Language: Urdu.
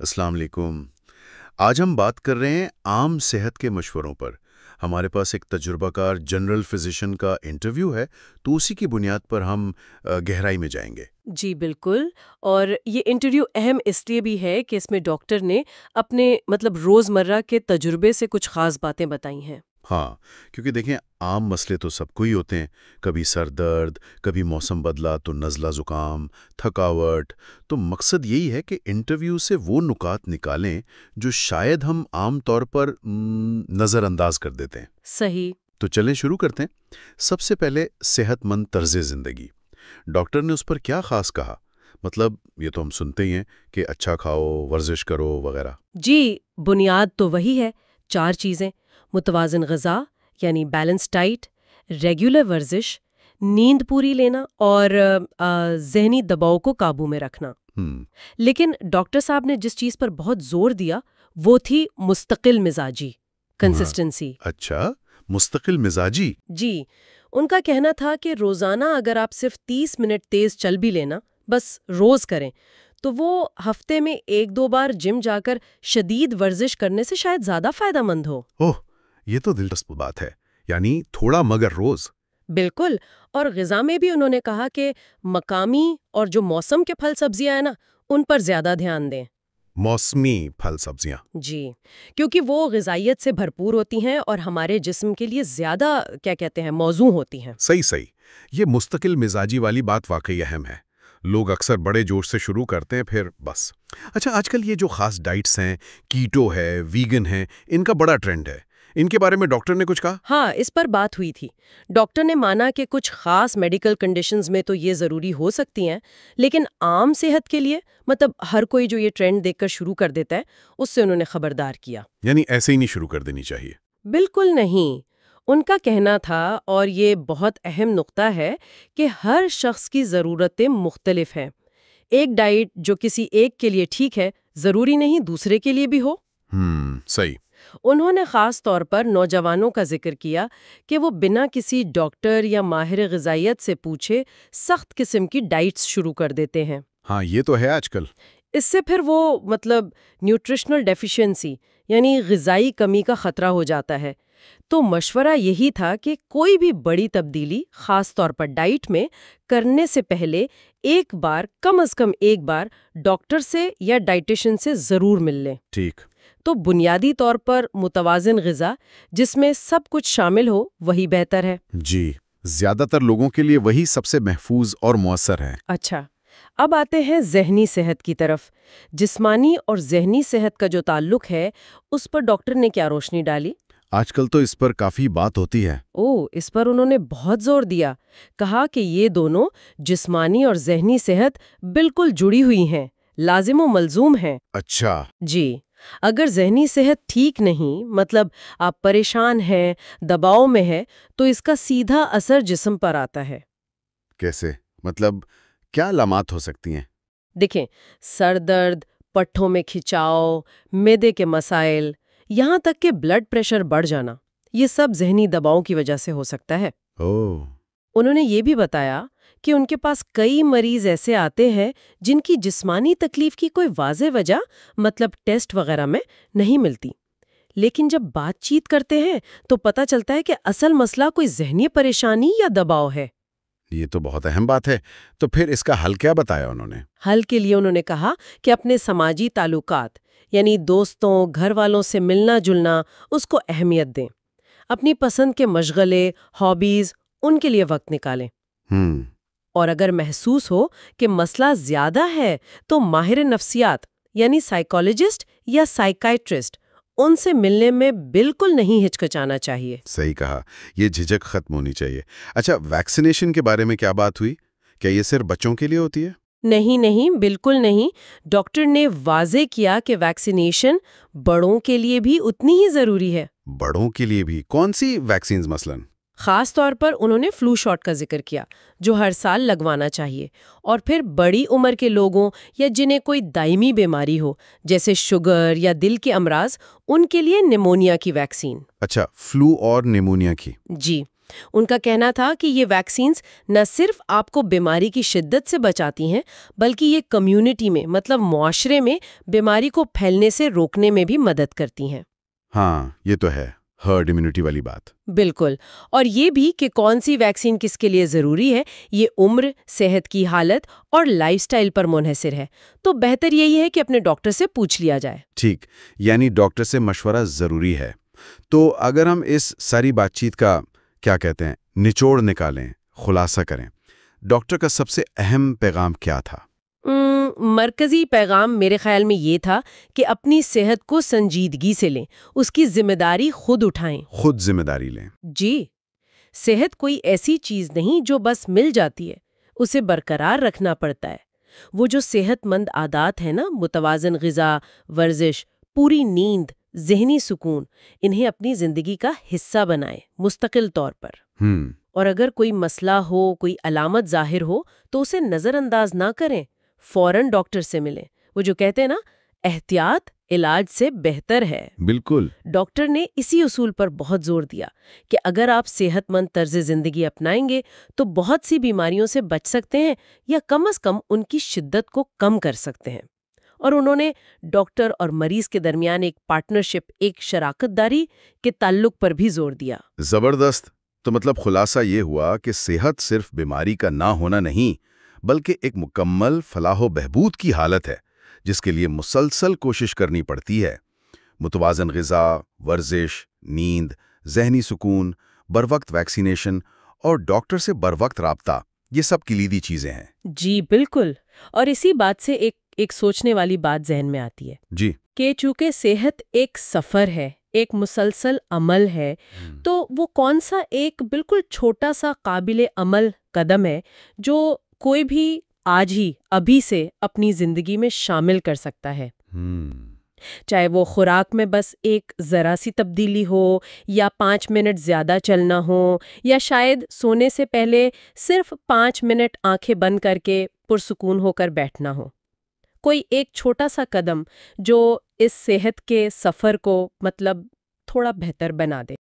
السلام علیکم۔ آج ہم بات کر رہے ہیں عام صحت کے مشوروں پر۔ ہمارے پاس ایک تجربہ کار جنرل فزیشین کا انٹرویو ہے، تو اسی کی بنیاد پر ہم گہرائی میں جائیں گے۔ جی بالکل، اور یہ انٹرویو اہم اس لیے بھی ہے کہ اس میں ڈاکٹر نے اپنے روزمرہ کے تجربے سے کچھ خاص باتیں بتائی ہیں۔ ہاں، کیونکہ دیکھیں عام مسئلے تو سب کو ہی ہوتے ہیں، کبھی سر درد، کبھی موسم بدلا تو نزلہ زکام، تھکاوٹ۔ تو مقصد یہی ہے کہ انٹرویو سے وہ نکات نکالیں جو شاید ہم عام طور پر نظر انداز کر دیتے ہیں۔ صحیح۔ تو چلیں شروع کرتے ہیں۔ سب سے پہلے صحت مند طرز زندگی۔ ڈاکٹر نے اس پر کیا خاص کہا؟ یہ تو ہم سنتے ہی ہیں کہ اچھا کھاؤ، ورزش کرو وغیرہ۔ جی، بنیاد تو وہی ہے، 4 چیزیں: متوازن غذا یعنی بیلنس ڈائٹ، ریگولر ورزش، نیند پوری لینا اور ذہنی دباؤ کو قابو میں رکھنا۔ لیکن ڈاکٹر صاحب نے جس چیز پر بہت زور دیا وہ تھی مستقل مزاجی، کنسسٹنسی۔ اچھا، مستقل مزاجی۔ جی، ان کا کہنا تھا کہ روزانہ اگر آپ صرف 30 منٹ تیز چل بھی لینا، بس روز کریں، تو وہ ہفتے میں 1-2 بار جم جا کر شدید ورزش کرنے سے شاید زیادہ فائدہ مند ہو۔ اوہ، یہ تو دلچسپ بات ہے، یعنی تھوڑا مگر روز۔ بالکل، اور غذا میں بھی انہوں نے کہا کہ مقامی اور جو موسم کے پھل سبزیاں ہیں نا، ان پر زیادہ دھیان دیں۔ موسمی پھل سبزیاں؟ جی، کیونکہ وہ غذائیت سے بھرپور ہوتی ہیں اور ہمارے جسم کے لیے زیادہ موزوں ہوتی ہیں۔ صحیح۔ یہ مستقل مزاجی والی بات واقعی اہم ہے۔ لوگ اکثر بڑے جوش سے شروع کرتے ہیں، پھر بس۔ اچھا، آج کل یہ جو خاص ڈائٹس ہیں، کیٹو ہے، ویگن ہے، ان کا بڑا ٹرینڈ ہے۔ ان کے بارے میں ڈاکٹر نے کچھ کہا؟ ہاں، اس پر بات ہوئی تھی۔ ڈاکٹر نے مانا کہ کچھ خاص میڈیکل کنڈیشنز میں تو یہ ضروری ہو سکتی ہیں، لیکن عام صحت کے لیے ہر کوئی جو یہ ٹرینڈ دیکھ کر شروع کر دیتا ہے، اس سے انہوں نے خبردار کیا۔ یعنی ایسے ہی نہیں شروع کر دینی چاہیے؟ بالکل نہیں۔ ان کا کہنا تھا، اور یہ بہت اہم نقطہ ہے، کہ ہر شخص کی ضرورتیں مختلف ہیں۔ ایک ڈائٹ جو کسی ایک کے لیے ٹھیک ہے، ضروری نہیں دوسرے کے لیے بھی ہو۔ صحیح۔ انہوں نے خاص طور پر نوجوانوں کا ذکر کیا کہ وہ بنا کسی ڈاکٹر یا ماہر غذائیت سے پوچھے سخت قسم کی ڈائٹس شروع کر دیتے ہیں۔ ہاں، یہ تو ہے آج کل۔ اس سے پھر وہ نیوٹریشنل ڈیفیشنسی یعنی غذائی کمی کا خطرہ ہو جاتا ہے۔ تو مشورہ یہی تھا کہ کوئی بھی بڑی تبدیلی، خاص طور پر ڈائٹ میں، کرنے سے پہلے کم از کم ایک بار ڈاکٹر سے یا ڈائٹیشن سے ضرور مل لیں۔ ٹھیک۔ تو بنیادی طور پر متوازن غذا جس میں سب کچھ شامل ہو وہی بہتر ہے۔ جی، زیادہ تر لوگوں کے لیے وہی سب سے محفوظ اور مؤثر ہے۔ اچھا، اب آتے ہیں ذہنی صحت کی طرف۔ جسمانی اور ذہنی صحت کا جو تعلق ہے، اس پر ڈاکٹر نے کیا روشنی ڈالی؟ آج کل تو اس پر کافی بات ہوتی ہے۔ اس پر انہوں نے بہت زور دیا۔ کہا کہ یہ دونوں، جسمانی اور ذہنی صحت، بالکل جڑی ہوئی ہیں، لازم و ملزوم ہیں۔ اچھا۔ جی، اگر ذہنی صحت ٹھیک نہیں، آپ پریشان ہیں، دباؤ میں ہے، تو اس کا سیدھا اثر جسم پر آتا ہے۔ کیسے؟ کیا علامات ہو سکتی ہیں؟ دیکھیں، سر درد، پٹھوں میں کھچاؤ، معدے کے مسائل، یہاں تک کہ بلڈ پریشر بڑھ جانا، یہ سب ذہنی دباؤ کی وجہ سے ہو سکتا ہے۔ انہوں نے یہ بھی بتایا کہ ان کے پاس کئی مریض ایسے آتے ہیں جن کی جسمانی تکلیف کی کوئی واضح وجہ ٹیسٹ وغیرہ میں نہیں ملتی، لیکن جب بات چیت کرتے ہیں تو پتہ چلتا ہے کہ اصل مسئلہ کوئی ذہنی پریشانی یا دباؤ ہے۔ یہ تو بہت اہم بات ہے۔ تو پھر اس کا حل کیا بتایا انہوں نے؟ حل کے لیے انہوں نے کہا کہ اپنے سماجی تعلقات یعنی دوستوں، گھر والوں سے ملنا جلنا، اس کو اہمیت دیں۔ اپنی پسند کے مشغلے، ہابیز، ان کے لیے وقت نکالیں۔ اور اگر محسوس ہو کہ مسئلہ زیادہ ہے تو ماہر نفسیات یعنی سائیکالوجسٹ یا سائیکائٹرسٹ، ان سے ملنے میں بالکل نہیں ہچکچانا چاہیے۔ صحیح کہا، یہ جھجک ختم ہونی چاہیے۔ اچھا، ویکسینیشن کے بارے میں کیا بات ہوئی؟ کیا یہ صرف بچوں کے لیے ہوتی ہے؟ نہیں، بالکل نہیں۔ ڈاکٹر نے واضح کیا کہ ویکسینیشن بڑوں کے لیے بھی اتنی ہی ضروری ہے۔ بڑوں کے لیے بھی؟ کون سی ویکسینز مثلاً؟ خاص طور پر انہوں نے فلو شاٹ کا ذکر کیا، جو ہر سال لگوانا چاہیے، اور پھر بڑی عمر کے لوگوں یا جنہیں کوئی دائمی بیماری ہو جیسے شوگر یا دل کے امراض، ان کے لیے نیمونیا کی ویکسین۔ اچھا، فلو اور نیمونیا کی؟ جی، ان کا کہنا تھا کہ یہ ویکسینز نہ صرف آپ کو بیماری کی شدت سے بچاتی ہیں بلکہ یہ کمیونٹی میں مطلب معاشرے میں بیماری کو پھیلنے سے روکنے میں بھی مدد کرتی ہیں۔ ہاں یہ تو ہے، ہرڈ امیونٹی والی بات۔ بالکل، اور یہ بھی کہ کون سی ویکسین کس کے لیے ضروری ہے یہ عمر، صحت کی حالت اور لائف سٹائل پر منحصر ہے، تو بہتر یہی ہے کہ اپنے ڈاکٹر سے پوچھ لیا جائے۔ ٹھیک، یعنی ڈاکٹر سے مشورہ ضروری ہے۔ تو اگر ہم اس ساری بات چیت کا کیا کہتے ہیں نچوڑ نکالیں، خلاصہ کریں، ڈاکٹر کا سب سے اہم پیغام کیا تھا؟ مرکزی پیغام میرے خیال میں یہ تھا کہ اپنی صحت کو سنجیدگی سے لیں، اس کی ذمہ داری خود اٹھائیں۔ خود ذمہ داری لیں۔ جی، صحت کوئی ایسی چیز نہیں جو بس مل جاتی ہے، اسے برقرار رکھنا پڑتا ہے۔ وہ جو صحت مند عادات ہیں نا، متوازن غذا، ورزش، پوری نیند، ذہنی سکون، انہیں اپنی زندگی کا حصہ بنائیں مستقل طور پر۔ اور اگر کوئی مسئلہ ہو، کوئی علامت ظاہر ہو تو اسے نظر انداز نہ کریں، فوراً ڈاکٹر سے ملیں۔ وہ جو کہتے ہیں نا، احتیاط علاج سے بہتر ہے۔ بالکل۔ ڈاکٹر نے اسی اصول پر بہت زور دیا کہ اگر آپ صحت مند طرز زندگی اپنائیں گے تو بہت سی بیماریوں سے بچ سکتے ہیں یا کم از کم ان کی شدت کو کم کر سکتے ہیں۔ اور انہوں نے ڈاکٹر اور مریض کے درمیان ایک پارٹنرشپ، ایک شراکت داری کے تعلق پر بھی زور دیا۔ زبردست۔ تو مطلب خلاصہ یہ ہوا کہ صحت صرف بیماری کا نہ ہونا نہیں، بلکہ ایک مکمل فلاح و بہبود کی حالت ہے جس کے لیے مسلسل کوشش کرنی پڑتی ہے۔ متوازن غذا، ورزش، نیند، ذہنی سکون، بروقت ویکسینیشن اور ڈاکٹر سے بروقت رابطہ، یہ سب کلیدی چیزیں ہیں۔ جی بالکل، اور اسی بات سے ایک سوچنے والی بات ذہن میں آتی ہے جی، کہ چونکہ صحت ایک سفر ہے، ایک مسلسل عمل ہے، تو وہ کون سا ایک بالکل چھوٹا سا قابل عمل قدم ہے جو کوئی بھی آج ہی ابھی سے اپنی زندگی میں شامل کر سکتا ہے؟ چاہے وہ خوراک میں بس ایک ذرا سی تبدیلی ہو، یا 5 منٹ زیادہ چلنا ہو، یا شاید سونے سے پہلے صرف 5 منٹ آنکھیں بند کر کے پرسکون ہو کر بیٹھنا ہو۔ کوئی ایک چھوٹا سا قدم جو اس صحت کے سفر کو مطلب تھوڑا بہتر بنا دے۔